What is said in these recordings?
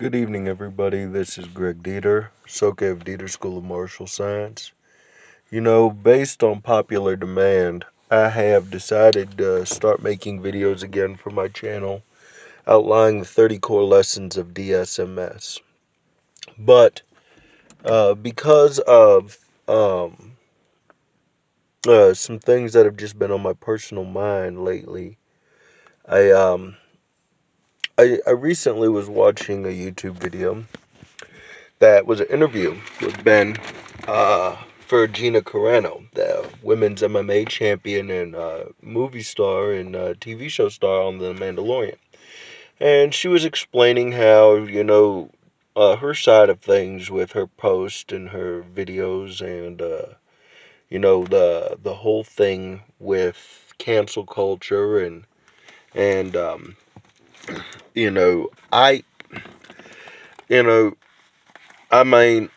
Good evening, everybody. This is Greg Dieter, Soke of Dieter School of Martial Science. Based on popular demand, I have decided to start making videos again for my channel outlining the 30 core lessons of d.s.m.s. But because of some things that have just been on my personal mind lately, I um I recently was watching a YouTube video that was an interview with Ben for Gina Carano, the women's MMA champion and movie star and TV show star on The Mandalorian. And she was explaining how, her side of things with her post and her videos and, the whole thing with cancel culture and you know, I, you know, I mean,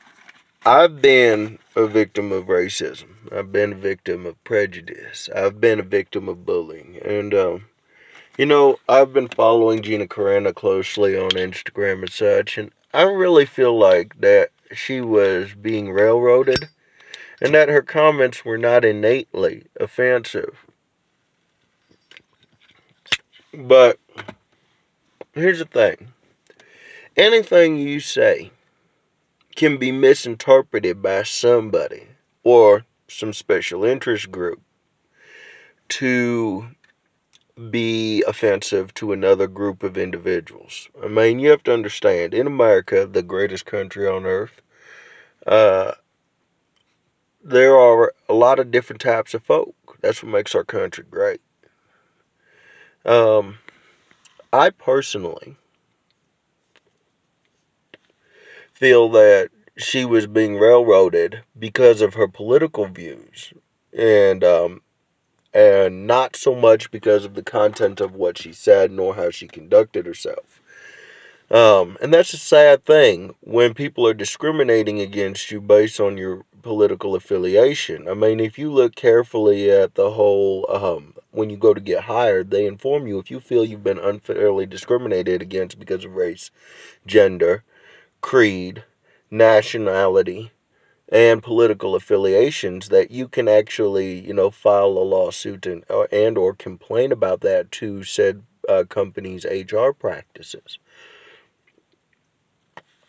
I've been a victim of racism. I've been a victim of prejudice. I've been a victim of bullying. And, I've been following Gina Carano closely on Instagram and such, and I really feel like that she was being railroaded and that her comments were not innately offensive. But here's the thing, anything you say can be misinterpreted by somebody or some special interest group to be offensive to another group of individuals. I mean, you have to understand, in America, the greatest country on earth, uh, there are a lot of different types of folk. That's what makes our country great. Um, I personally feel that she was being railroaded because of her political views, and not so much because of the content of what she said nor how she conducted herself. And that's a sad thing when people are discriminating against you based on your political affiliation. I mean, if you look carefully at the whole, when you go to get hired, they inform you if you feel you've been unfairly discriminated against because of race, gender, creed, nationality, and political affiliations, that you can actually, file a lawsuit and or complain about that to said company's HR practices.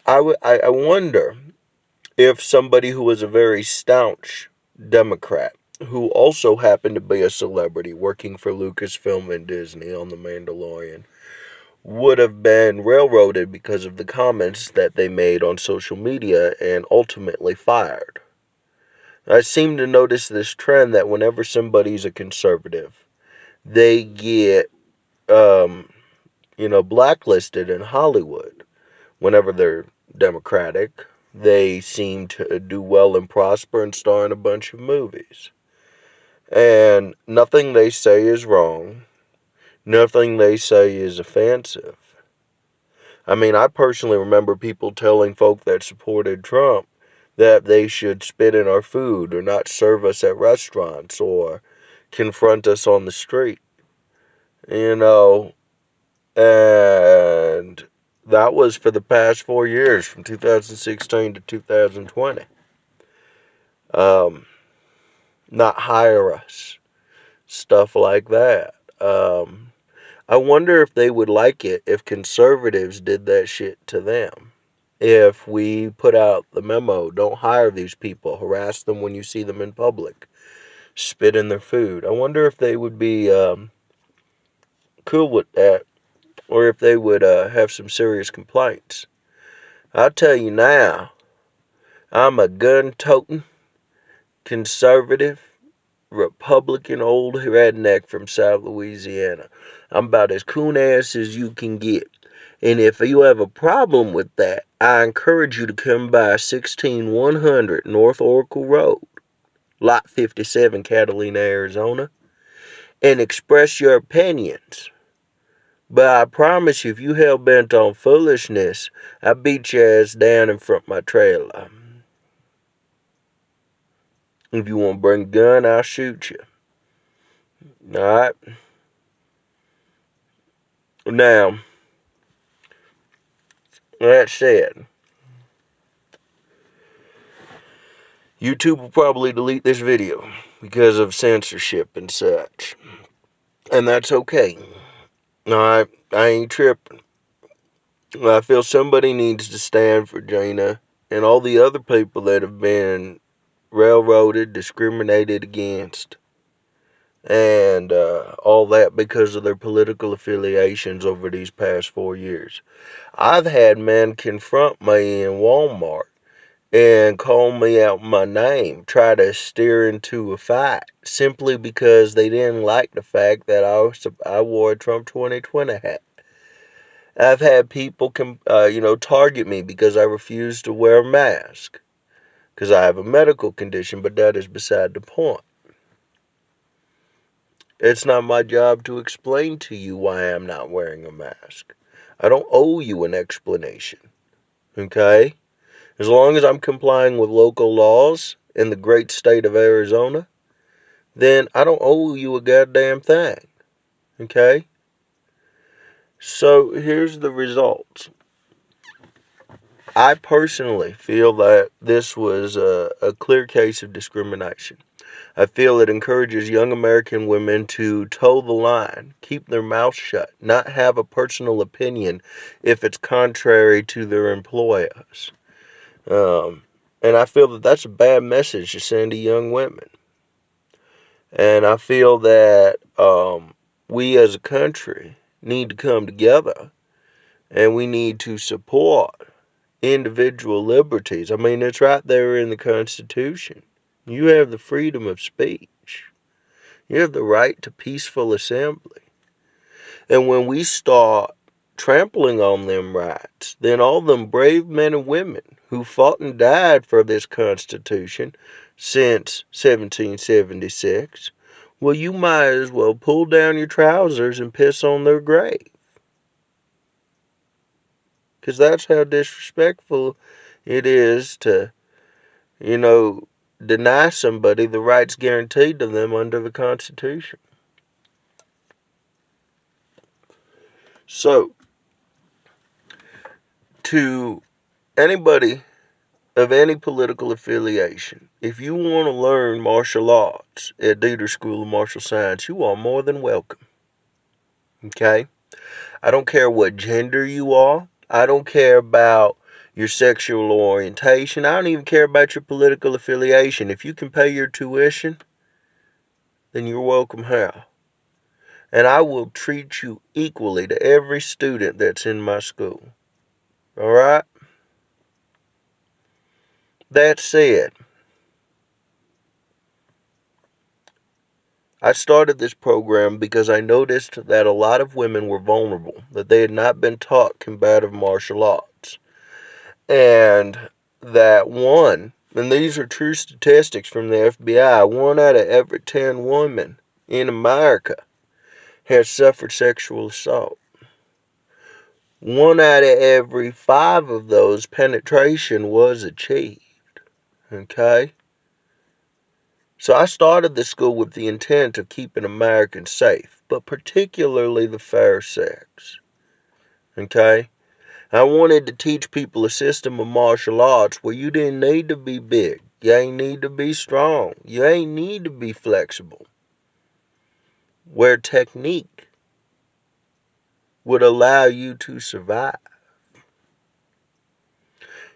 I wonder if somebody who was a very staunch Democrat, who also happened to be a celebrity working for Lucasfilm and Disney on The Mandalorian, would have been railroaded because of the comments that they made on social media and ultimately fired. I seem to notice this trend that whenever somebody's a conservative, they get, blacklisted in Hollywood. Whenever they're Democratic, they seem to do well and prosper and star in a bunch of movies. And nothing they say is wrong. Nothing they say is offensive. I mean, I personally remember people telling folk that supported Trump that they should spit in our food or not serve us at restaurants or confront us on the street. You know, and that was for the past 4 years, from 2016 to 2020. Um, Not hire us, stuff like that. I wonder if they would like it if conservatives did that shit to them. If we put out the memo, don't hire these people, harass them when you see them in public, spit in their food. I wonder if they would be cool with that, or if they would have some serious complaints. I'll tell you now, I'm a gun-toting, conservative, Republican old redneck from South Louisiana. I'm about as coon-ass as you can get. And if you have a problem with that, I encourage you to come by 16100 North Oracle Road, Lot 57, Catalina, Arizona, and express your opinions. But I promise you, if you hell-bent on foolishness, I beat your ass down in front of my trailer. If you want to bring a gun, I'll shoot you. Alright? Now, That said, YouTube will probably delete this video because of censorship and such. And that's okay. I ain't tripping. I feel somebody needs to stand for Gina and all the other people that have been railroaded, discriminated against, and all that because of their political affiliations over these past 4 years. I've had men confront me in Walmart and call me out my name, try to steer into a fight simply because they didn't like the fact that I wore a Trump 2020 hat. I've had people target me because I refuse to wear a mask because I have a medical condition, but that is beside the point. It's not my job to explain to you why I'm not wearing a mask. I don't owe you an explanation. Okay? As long as I'm complying with local laws in the great state of Arizona, then I don't owe you a goddamn thing. Okay? So here's the results. I personally feel that this was a clear case of discrimination. I feel it encourages young American women to toe the line, keep their mouths shut, not have a personal opinion if it's contrary to their employers. And I feel that that's a bad message to send to young women. And I feel that we as a country need to come together and we need to support individual liberties. I mean, it's right there in the Constitution. You have the freedom of speech. You have the right to peaceful assembly. And when we start trampling on them rights, then all them brave men and women who fought and died for this Constitution since 1776, well, you might as well pull down your trousers and piss on their grave. Because that's how disrespectful it is to, deny somebody the rights guaranteed to them under the Constitution. So, to anybody of any political affiliation, if you want to learn martial arts at Dieter School of Martial Science, you are more than welcome. Okay? I don't care what gender you are. I don't care about your sexual orientation. I don't even care about your political affiliation. If you can pay your tuition, then you're welcome here. And I will treat you equally to every student that's in my school. All right? That said, I started this program because I noticed that a lot of women were vulnerable, that they had not been taught combative martial arts. And that and these are true statistics from the FBI, 1 out of every 10 women in America has suffered sexual assault. 1 out of every 5 of those, penetration was achieved. Okay? So I started this school with the intent of keeping Americans safe, but particularly the fair sex. Okay? I wanted to teach people a system of martial arts where you didn't need to be big. You ain't need to be strong. You ain't need to be flexible. Where technique would allow you to survive.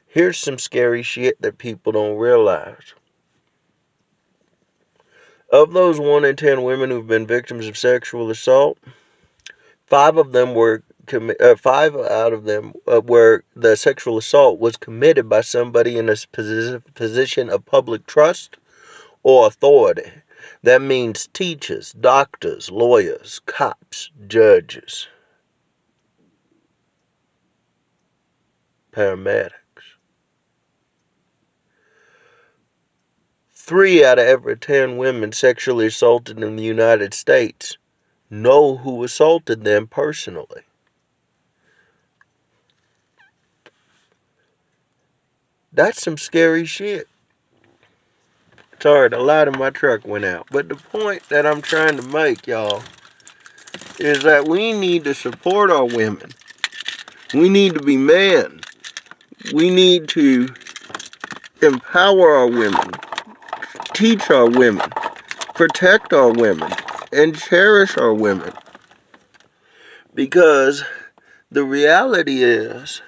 Here's some scary shit that people don't realize. Of those 1 in 10 women who've been victims of sexual assault, 5 of them were 5 out of them where the sexual assault was committed by somebody in a position of public trust or authority. That means teachers, doctors, lawyers, cops, judges, paramedics. 3 out of every 10 women sexually assaulted in the United States know who assaulted them personally. That's some scary shit. Sorry, the light in my truck went out. But the point that I'm trying to make, y'all, is that we need to support our women. We need to be men. We need to empower our women, teach our women, protect our women, and cherish our women. Because the reality is,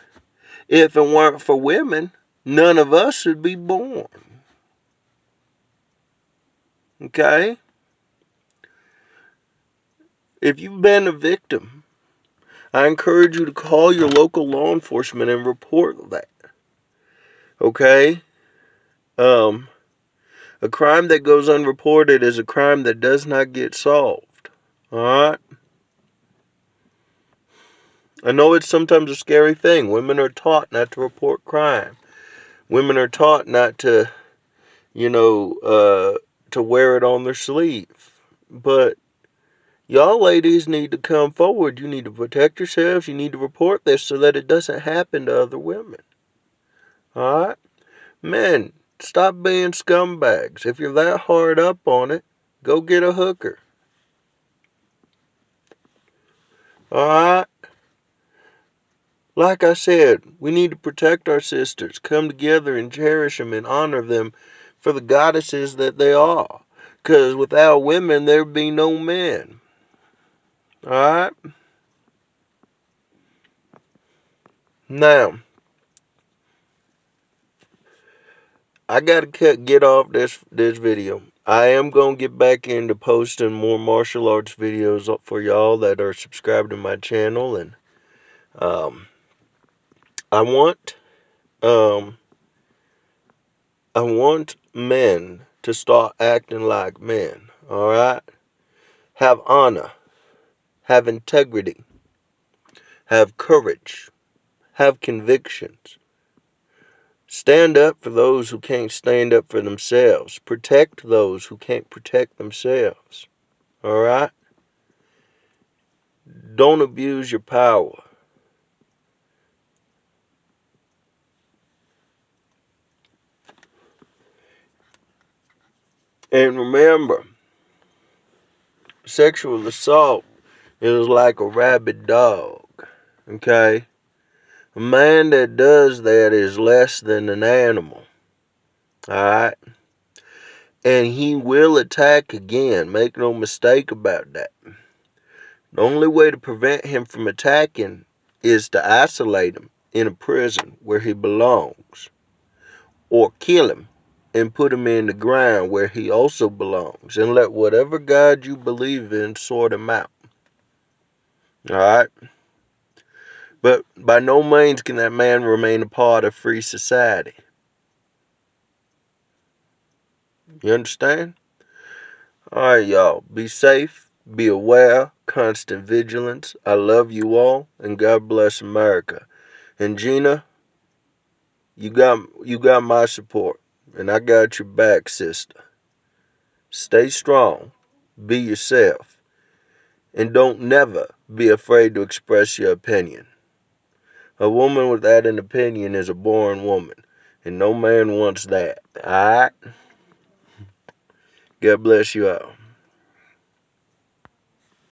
if it weren't for women, none of us would be born. Okay? If you've been a victim, I encourage you to call your local law enforcement and report that. Okay? A crime that goes unreported is a crime that does not get solved. Alright? I know it's sometimes a scary thing. Women are taught not to report crime. Women are taught not to, to wear it on their sleeve. But y'all ladies need to come forward. You need to protect yourselves. You need to report this so that it doesn't happen to other women. Alright? Men, stop being scumbags. If you're that hard up on it, go get a hooker. Alright? Like I said, we need to protect our sisters, come together and cherish them and honor them for the goddesses that they are. Because without women, there'd be no men. Alright? Now, I gotta get off this video. I am gonna get back into posting more martial arts videos for y'all that are subscribed to my channel, and I want men to start acting like men. All right, have honor, have integrity, have courage, have convictions. Stand up for those who can't stand up for themselves. Protect those who can't protect themselves. All right? Don't abuse your power. And remember, sexual assault is like a rabid dog. Okay? A man that does that is less than an animal. Alright? And he will attack again. Make no mistake about that. The only way to prevent him from attacking is to isolate him in a prison where he belongs. Or kill him and put him in the ground where he also belongs. And let whatever God you believe in sort him out. Alright? But by no means can that man remain a part of free society. You understand? Alright, y'all. Be safe. Be aware. Constant vigilance. I love you all. And God bless America. And Gina, you got my support. And I got your back, sister. Stay strong. Be yourself. And don't never be afraid to express your opinion. A woman without an opinion is a boring woman. And no man wants that. Alright? God bless you all.